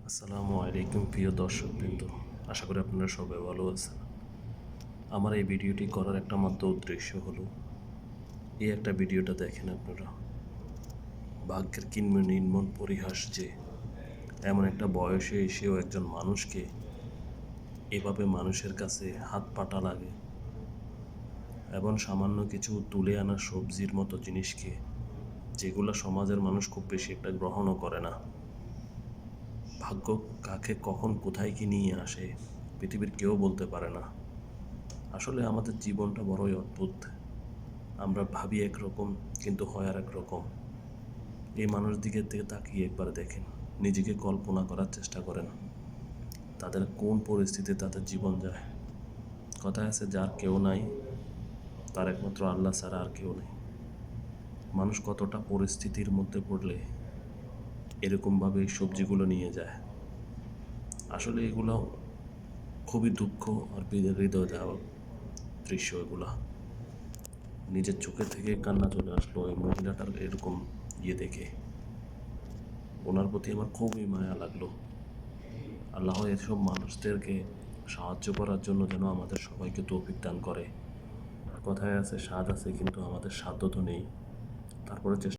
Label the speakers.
Speaker 1: আসসালামু আলাইকুম প্রিয় দর্শকবৃন্দ, আশা করি আপনারা সবাই ভালো আছেন। আমার এই ভিডিওটি করার একটা মাত্র উদ্দেশ্য হলো এই একটা ভিডিওটা দেখেন আপনারা। ভাগ্যের কিংবা নির্মম পরিহাস যে এমন একটা বয়সে এসেও একজন মানুষকে এভাবে মানুষের কাছে হাত পাটা লাগে এবং সামান্য কিছু তুলে আনা সবজির মতো জিনিসকে, যেগুলো সমাজের মানুষ খুব বেশি একটা গ্রহণও করে না। ভাগ্য কাকে কখন কোথায় কি নিয়ে আসে পৃথিবীর কেউ বলতে পারে না। আসলে আমাদের জীবনটা বড়ই অদ্ভুত। আমরা ভাবি একরকম কিন্তু হয় আর এক রকম। এই মানুষ দিকে তাকিয়ে একবার দেখেন, নিজেকে কল্পনা করার চেষ্টা করেন তাদের কোন পরিস্থিতিতে তাদের জীবন যায়। কথায় আছে, যার কেউ নাই তার একমাত্র আল্লাহ ছাড়া আর কেউ নেই। মানুষ কতটা পরিস্থিতির মধ্যে পড়লে এরকমভাবে এই সবজিগুলো নিয়ে যায়। আসলে এগুলো খুবই দুঃখ আর হৃদয় দেওয়া দৃশ্য। এগুলা নিজের চোখে থেকে কান্না চলে আসলো এই মহিলাটার এরকম দেখে। ওনার প্রতি আমার খুবই মায়া লাগলো। আল্লাহ এসব মানুষদেরকে সাহায্য করার জন্য যেন আমাদের সবাইকে তৌফিক দান করে। কথায় আছে, স্বাদ আছে কিন্তু আমাদের সাধ্য তো নেই, তারপরে চেষ্টা